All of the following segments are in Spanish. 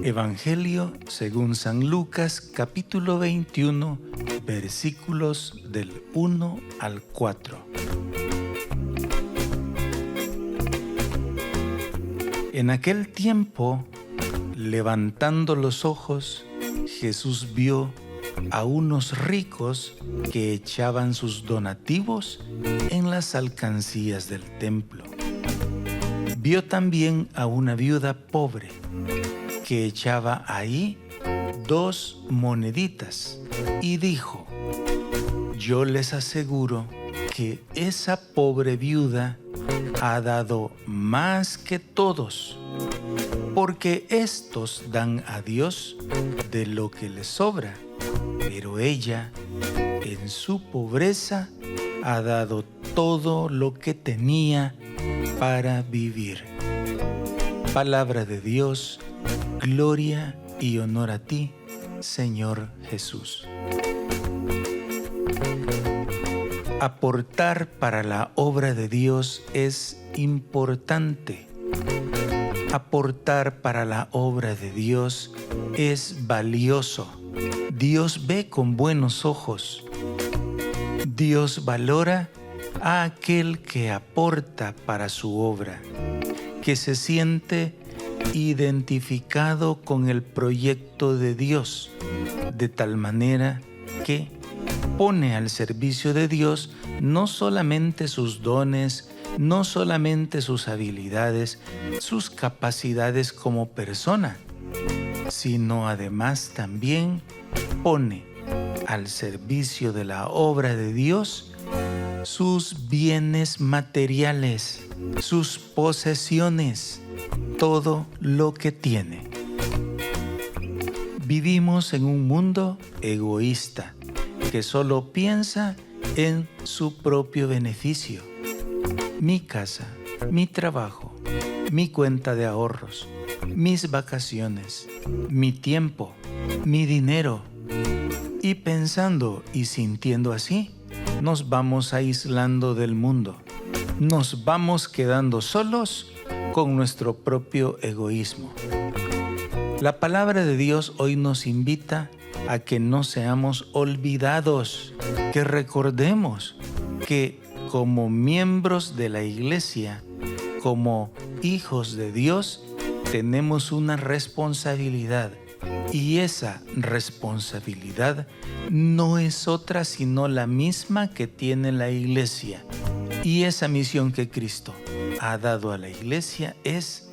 Evangelio según San Lucas, capítulo 21, versículos del 1 al 4. En aquel tiempo, levantando los ojos, Jesús vio a unos ricos que echaban sus donativos en las alcancías del templo. Vio también a una viuda pobre que echaba ahí 2 moneditas y dijo: yo les aseguro que esa pobre viuda ha dado más que todos, porque estos dan a Dios de lo que les sobra, pero ella, en su pobreza, ha dado todo lo que tenía para vivir. Palabra de Dios, gloria y honor a ti, Señor Jesús. Aportar para la obra de Dios es importante. Aportar para la obra de Dios es valioso. Dios ve con buenos ojos. Dios valora a aquel que aporta para su obra, que se siente identificado con el proyecto de Dios, de tal manera que pone al servicio de Dios no solamente sus dones, no solamente sus habilidades, sus capacidades como persona, sino además también pone al servicio de la obra de Dios sus bienes materiales, sus posesiones, todo lo que tiene. Vivimos en un mundo egoísta que solo piensa en su propio beneficio. Mi casa, mi trabajo, mi cuenta de ahorros, mis vacaciones, mi tiempo, mi dinero. Y pensando y sintiendo así, nos vamos aislando del mundo. Nos vamos quedando solos con nuestro propio egoísmo. La palabra de Dios hoy nos invita a que no seamos olvidados, que recordemos que como miembros de la Iglesia, como hijos de Dios, tenemos una responsabilidad. Y esa responsabilidad no es otra sino la misma que tiene la Iglesia. Y esa misión que Cristo ha dado a la Iglesia es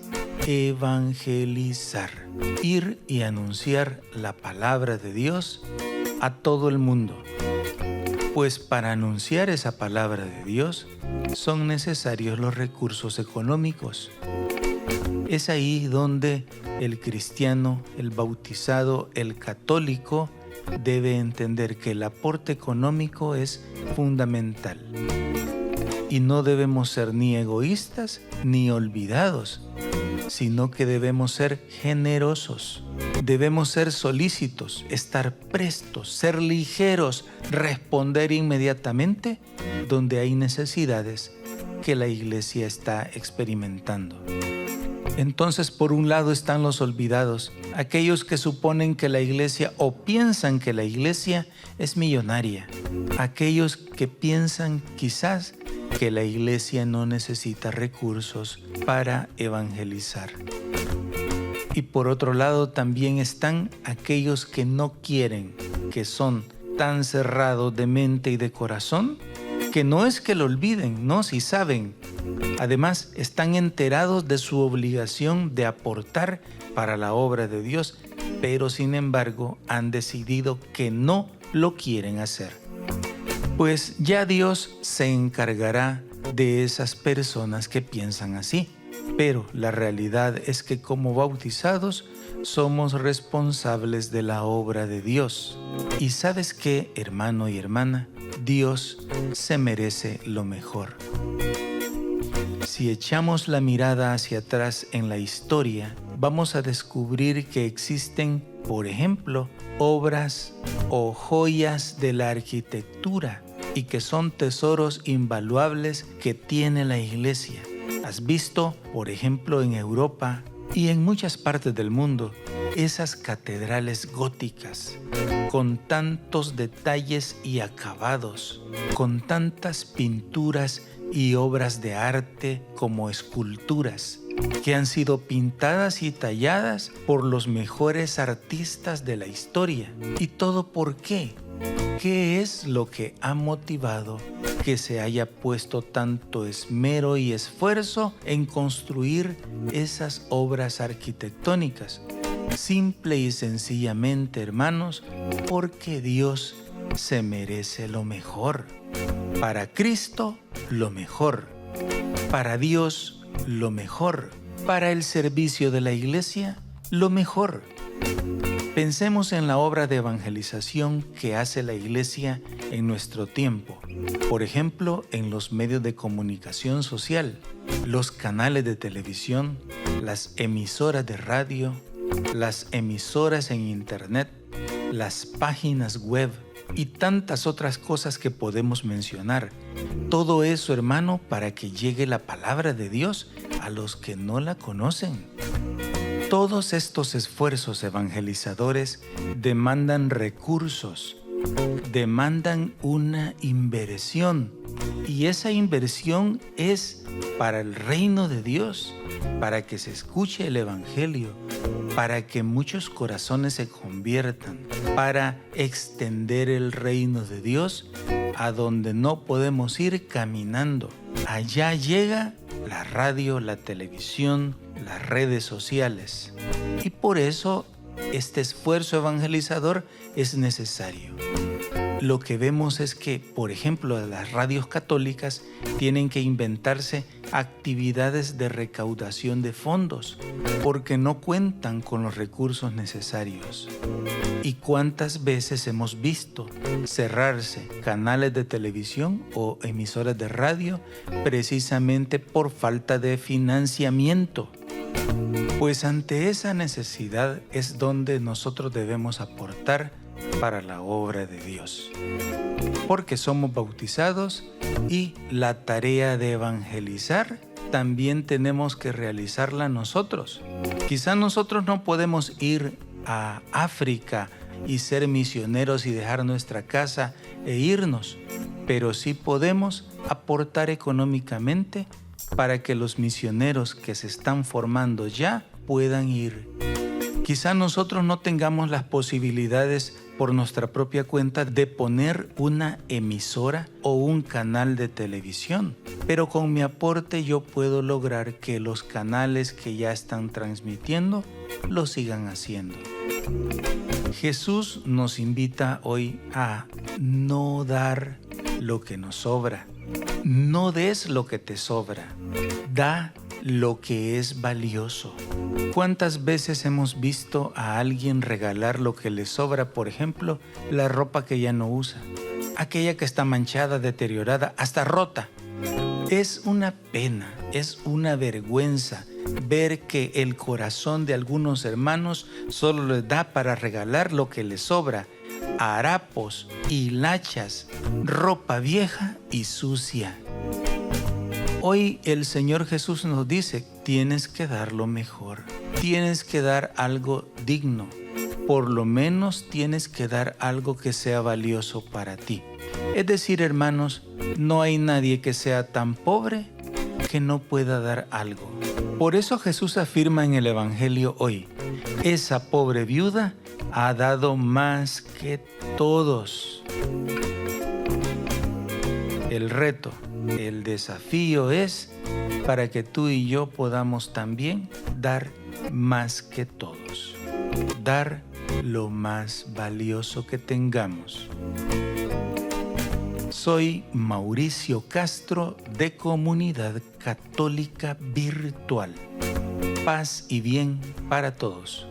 evangelizar, ir y anunciar la palabra de Dios a todo el mundo. Pues para anunciar esa palabra de Dios son necesarios los recursos económicos. Es ahí donde el cristiano, el bautizado, el católico debe entender que el aporte económico es fundamental. Y no debemos ser ni egoístas ni olvidados, sino que debemos ser generosos. Debemos ser solícitos, estar prestos, ser ligeros, responder inmediatamente donde hay necesidades que la Iglesia está experimentando. Entonces, por un lado están los olvidados, aquellos que suponen que la Iglesia o piensan que la Iglesia es millonaria, aquellos que piensan quizás que la Iglesia no necesita recursos para evangelizar. Y por otro lado también están aquellos que no quieren, que son tan cerrados de mente y de corazón, que no es que lo olviden, no, si saben. Además, están enterados de su obligación de aportar para la obra de Dios, pero sin embargo han decidido que no lo quieren hacer. Pues ya Dios se encargará de esas personas que piensan así. Pero la realidad es que como bautizados somos responsables de la obra de Dios. Y ¿sabes qué, hermano y hermana? Dios se merece lo mejor. Si echamos la mirada hacia atrás en la historia, vamos a descubrir que existen, por ejemplo, obras o joyas de la arquitectura y que son tesoros invaluables que tiene la Iglesia. ¿Has visto, por ejemplo, en Europa y en muchas partes del mundo, esas catedrales góticas, con tantos detalles y acabados, con tantas pinturas y obras de arte como esculturas, que han sido pintadas y talladas por los mejores artistas de la historia. ¿Y todo por qué? ¿Qué es lo que ha motivado que se haya puesto tanto esmero y esfuerzo en construir esas obras arquitectónicas? Simple y sencillamente, hermanos, porque Dios se merece lo mejor. Para Cristo, lo mejor. Para Dios, lo mejor. Para el servicio de la iglesia, lo mejor. Pensemos en la obra de evangelización que hace la iglesia en nuestro tiempo. Por ejemplo, en los medios de comunicación social, los canales de televisión, las emisoras de radio, las emisoras en internet, las páginas web y tantas otras cosas que podemos mencionar. Todo eso, hermano, para que llegue la palabra de Dios a los que no la conocen. Todos estos esfuerzos evangelizadores demandan recursos, demandan una inversión, y esa inversión es para el reino de Dios, para que se escuche el evangelio, para que muchos corazones se conviertan, para extender el reino de Dios a donde no podemos ir caminando. Allá llega la radio, la televisión, las redes sociales. Y por eso este esfuerzo evangelizador es necesario. Lo que vemos es que, por ejemplo, las radios católicas tienen que inventarse actividades de recaudación de fondos porque no cuentan con los recursos necesarios. ¿Y cuántas veces hemos visto cerrarse canales de televisión o emisoras de radio precisamente por falta de financiamiento? Pues ante esa necesidad es donde nosotros debemos aportar para la obra de Dios, porque somos bautizados y la tarea de evangelizar también tenemos que realizarla nosotros. Quizá nosotros no podemos ir a África y ser misioneros y dejar nuestra casa e irnos, pero sí podemos aportar económicamente para que los misioneros que se están formando ya puedan ir. Quizá nosotros no tengamos las posibilidades por nuestra propia cuenta de poner una emisora o un canal de televisión, pero con mi aporte yo puedo lograr que los canales que ya están transmitiendo lo sigan haciendo. Jesús nos invita hoy a no dar lo que nos sobra. No des lo que te sobra, da lo que es valioso. ¿Cuántas veces hemos visto a alguien regalar lo que le sobra? Por ejemplo, la ropa que ya no usa, aquella que está manchada, deteriorada, hasta rota. Es una pena, es una vergüenza ver que el corazón de algunos hermanos solo les da para regalar lo que les sobra: harapos, hilachas, ropa vieja y sucia. Hoy el Señor Jesús nos dice, tienes que dar lo mejor, tienes que dar algo digno, por lo menos tienes que dar algo que sea valioso para ti. Es decir, hermanos, no hay nadie que sea tan pobre que no pueda dar algo. Por eso Jesús afirma en el Evangelio hoy, esa pobre viuda ha dado más que todos. El reto, el desafío es para que tú y yo podamos también dar más que todos, dar lo más valioso que tengamos. Soy Mauricio Castro de Comunidad Católica Virtual. Paz y bien para todos.